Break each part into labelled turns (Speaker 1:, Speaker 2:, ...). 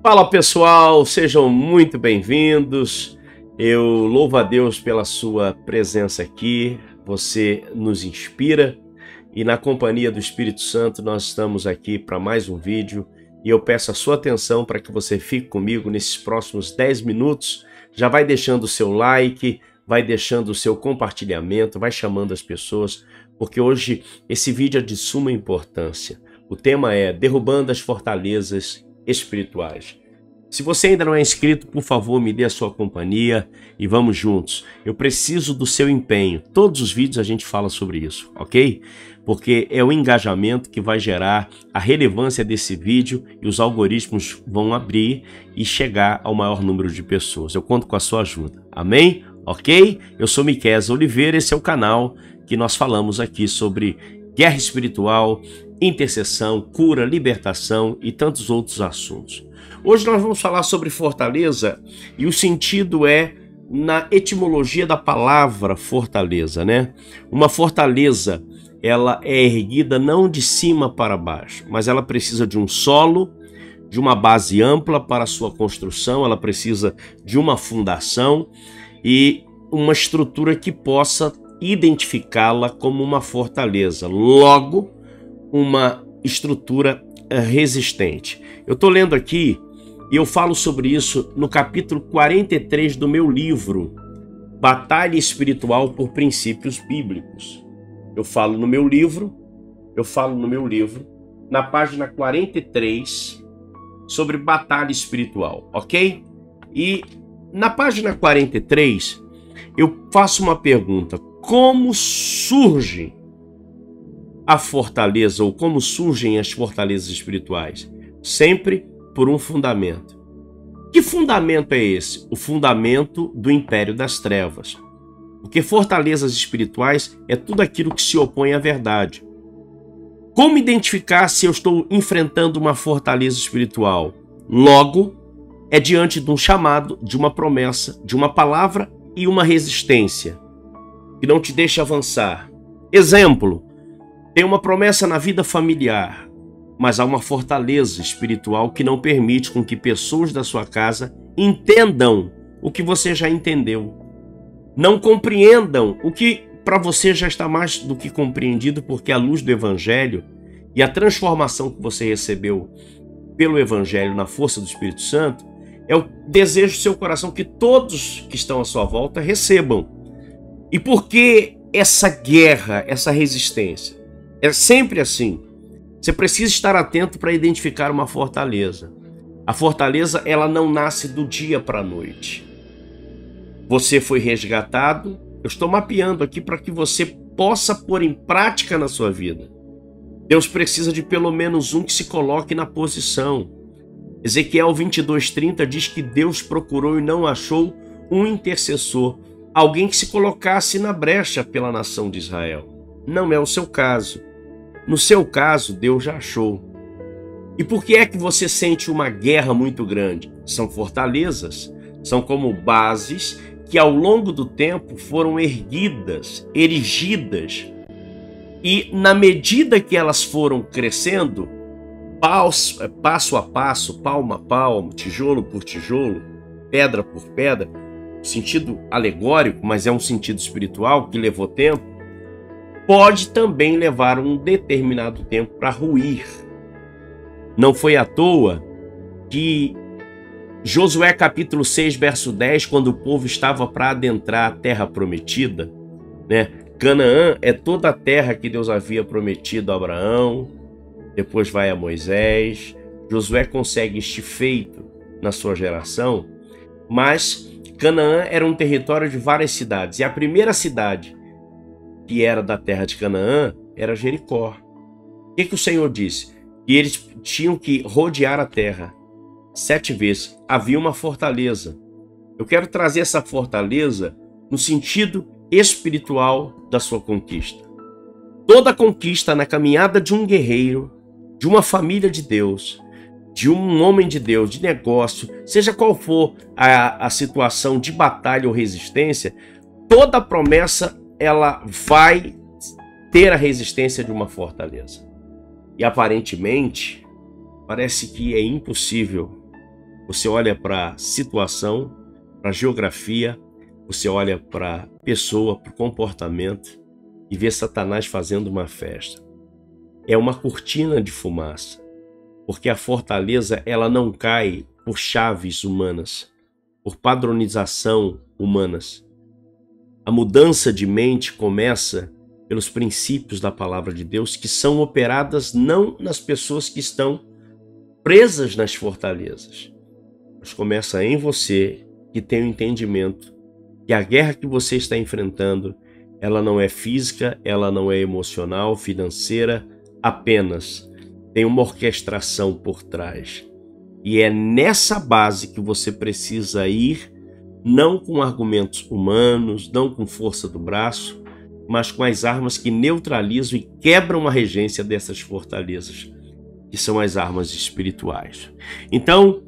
Speaker 1: Fala pessoal, sejam muito bem-vindos. Eu louvo a Deus pela sua presença aqui. Você nos inspira e na companhia do Espírito Santo nós estamos aqui para mais um vídeo e eu peço a sua atenção para que você fique comigo nesses próximos 10 minutos. Já vai deixando o seu like, vai deixando o seu compartilhamento, vai chamando as pessoas, porque hoje esse vídeo é de suma importância. O tema é derrubando as fortalezas espirituais. Se você ainda não é inscrito, por favor, me dê a sua companhia e vamos juntos. Eu preciso do seu empenho. Todos os vídeos a gente fala sobre isso, ok? Porque é o engajamento que vai gerar a relevância desse vídeo e os algoritmos vão abrir e chegar ao maior número de pessoas. Eu conto com a sua ajuda, amém? Ok? Eu sou Miqueias Oliveira, esse é o canal que nós falamos aqui sobre guerra espiritual, intercessão, cura, libertação e tantos outros assuntos. Hoje nós vamos falar sobre fortaleza e o sentido é na etimologia da palavra fortaleza, né? Uma fortaleza, ela é erguida não de cima para baixo, mas ela precisa de um solo, de uma base ampla para a sua construção, ela precisa de uma fundação e uma estrutura que possa identificá-la como uma fortaleza. Logo, uma estrutura resistente. Eu estou lendo aqui e eu falo sobre isso no capítulo 43 do meu livro, Batalha Espiritual por Princípios Bíblicos. Eu falo no meu livro, na página 43, sobre batalha espiritual, ok? E na página 43, eu faço uma pergunta: como surge a fortaleza, ou como surgem as fortalezas espirituais? Sempre por um fundamento. Que fundamento é esse? O fundamento do império das trevas. Porque fortalezas espirituais é tudo aquilo que se opõe à verdade. Como identificar se eu estou enfrentando uma fortaleza espiritual? Logo, é diante de um chamado, de uma promessa, de uma palavra e uma resistência que não te deixa avançar. Exemplo: tem uma promessa na vida familiar, mas há uma fortaleza espiritual que não permite com que pessoas da sua casa entendam o que você já entendeu. Não compreendam o que para você já está mais do que compreendido, porque a luz do Evangelho e a transformação que você recebeu pelo Evangelho na força do Espírito Santo é o desejo do seu coração que todos que estão à sua volta recebam. E por que essa guerra, essa resistência? É sempre assim. Você precisa estar atento para identificar uma fortaleza. A fortaleza, ela não nasce do dia para a noite. Você foi resgatado. Eu estou mapeando aqui para que você possa pôr em prática na sua vida. Deus precisa de pelo menos um que se coloque na posição. Ezequiel 22:30 diz que Deus procurou e não achou um intercessor, alguém que se colocasse na brecha pela nação de Israel. Não é o seu caso. No seu caso, Deus já achou. E por que é que você sente uma guerra muito grande? São fortalezas, são como bases que ao longo do tempo foram erguidas, erigidas. E na medida que elas foram crescendo, passo a passo, palmo a palmo, tijolo por tijolo, pedra por pedra, sentido alegórico, mas é um sentido espiritual que levou tempo, pode também levar um determinado tempo para ruir. Não foi à toa que Josué capítulo 6, verso 10, quando o povo estava para adentrar a terra prometida, né? Canaã é toda a terra que Deus havia prometido a Abraão, depois vai a Moisés. Josué consegue este feito na sua geração, mas Canaã era um território de várias cidades, e a primeira cidade que era da terra de Canaã era Jericó. O que o Senhor disse? Que eles tinham que rodear a terra 7 vezes. Havia uma fortaleza. Eu quero trazer essa fortaleza no sentido espiritual da sua conquista. Toda conquista na caminhada de um guerreiro, de uma família de Deus, de um homem de Deus, de negócio, seja qual for a situação de batalha ou resistência, toda promessa ela vai ter a resistência de uma fortaleza. E aparentemente, parece que é impossível Você olha para a situação, para a geografia, você olha para a pessoa, para o comportamento e vê Satanás fazendo uma festa. É uma cortina de fumaça, porque a fortaleza ela não cai por chaves humanas, por padronização humanas. A mudança de mente começa pelos princípios da palavra de Deus, que são operadas não nas pessoas que estão presas nas fortalezas, mas começa em você, que tem o entendimento que a guerra que você está enfrentando, ela não é física, ela não é emocional, financeira, apenas tem uma orquestração por trás. E é nessa base que você precisa ir, não com argumentos humanos, não com força do braço, mas com as armas que neutralizam e quebram a regência dessas fortalezas, que são as armas espirituais. Então,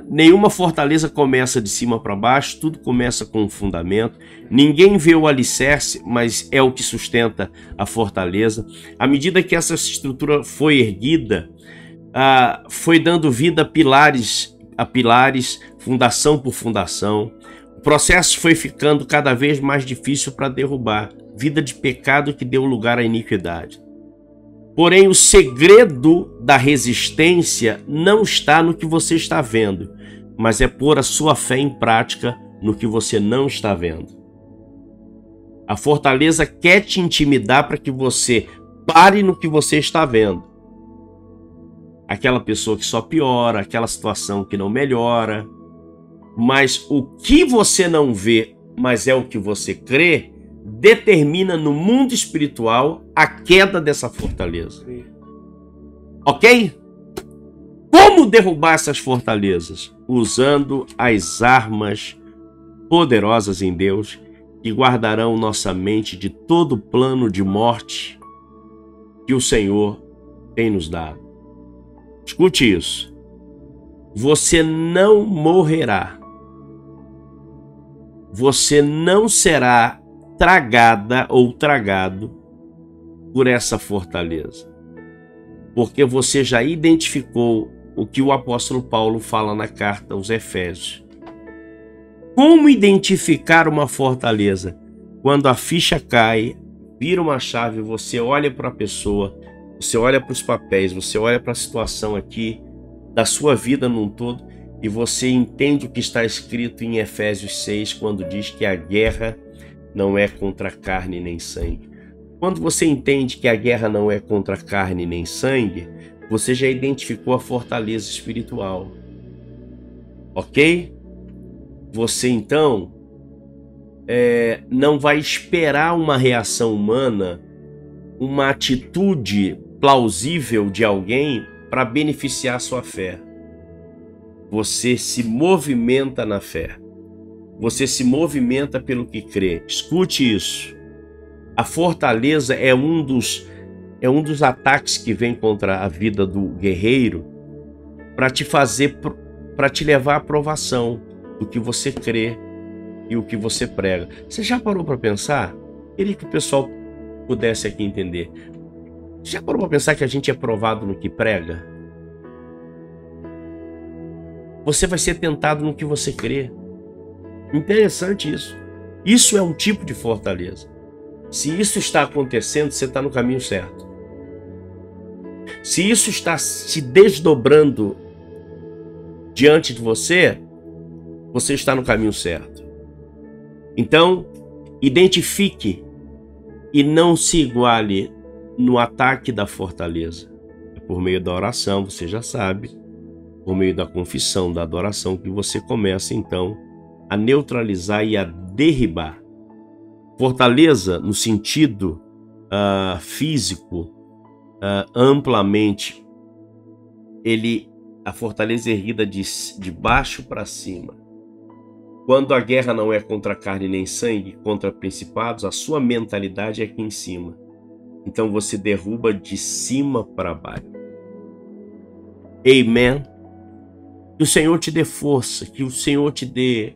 Speaker 1: nenhuma fortaleza começa de cima para baixo, tudo começa com um fundamento. Ninguém vê o alicerce, mas é o que sustenta a fortaleza. À medida que essa estrutura foi erguida, foi dando vida a pilares, fundação por fundação. O processo foi ficando cada vez mais difícil para derrubar. Vida de pecado que deu lugar à iniquidade. Porém, o segredo da resistência não está no que você está vendo, mas é pôr a sua fé em prática no que você não está vendo. A fortaleza quer te intimidar para que você pare no que você está vendo. Aquela pessoa que só piora, aquela situação que não melhora. Mas o que você não vê, mas é o que você crê, determina no mundo espiritual a queda dessa fortaleza. Ok? Como derrubar essas fortalezas? Usando as armas poderosas em Deus que guardarão nossa mente de todo plano de morte que o Senhor tem nos dado. Escute isso. Você não morrerá. Você não será tragada ou tragado por essa fortaleza, porque você já identificou o que o apóstolo Paulo fala na carta aos Efésios. Como identificar uma fortaleza? Quando a ficha cai, vira uma chave, você olha para a pessoa, você olha para os papéis, você olha para a situação aqui da sua vida num todo e você entende o que está escrito em Efésios 6, quando diz que a guerra não é contra carne nem sangue. Quando você entende que a guerra não é contra carne nem sangue, você já identificou a fortaleza espiritual. Ok? Você então não vai esperar uma reação humana, uma atitude plausível de alguém para beneficiar sua fé. Você se movimenta na fé. Você se movimenta pelo que crê. Escute isso. A fortaleza é um dos ataques que vem contra a vida do guerreiro para te levar à aprovação do que você crê e o que você prega. Você já parou para pensar? Queria que o pessoal pudesse aqui entender. Já parou para pensar que a gente é provado no que prega? Você vai ser tentado no que você crê. Interessante isso. Isso é um tipo de fortaleza. Se isso está acontecendo, você está no caminho certo. Se isso está se desdobrando diante de você, você está no caminho certo. Então, identifique e não se iguale no ataque da fortaleza. É por meio da oração, você já sabe, por meio da confissão, da adoração, que você começa então a neutralizar e a derribar. Fortaleza, no sentido físico, amplamente, a fortaleza é erguida de baixo para cima. Quando a guerra não é contra carne nem sangue, contra principados, a sua mentalidade é aqui em cima. Então você derruba de cima para baixo. Amen. Que o Senhor te dê força, que o Senhor te dê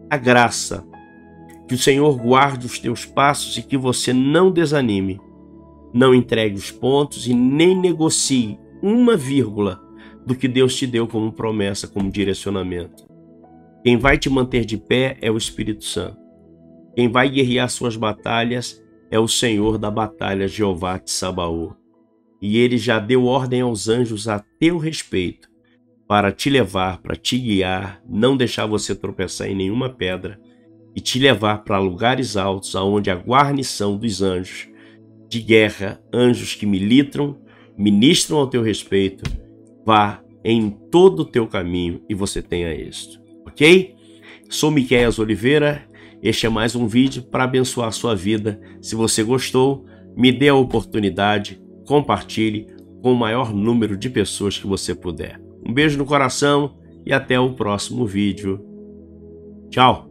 Speaker 1: a graça, que o Senhor guarde os teus passos e que você não desanime, não entregue os pontos e nem negocie uma vírgula do que Deus te deu como promessa, como direcionamento. Quem vai te manter de pé é o Espírito Santo. Quem vai guerrear suas batalhas é o Senhor da batalha, Jeová Tsabaô. E ele já deu ordem aos anjos a teu respeito para te levar, para te guiar, não deixar você tropeçar em nenhuma pedra e te levar para lugares altos, aonde a guarnição dos anjos de guerra, anjos que ministram ao teu respeito, vá em todo o teu caminho e você tenha êxito, ok? Sou Miqueias Oliveira, este é mais um vídeo para abençoar a sua vida. Se você gostou, me dê a oportunidade, compartilhe com o maior número de pessoas que você puder. Um beijo no coração e até o próximo vídeo. Tchau!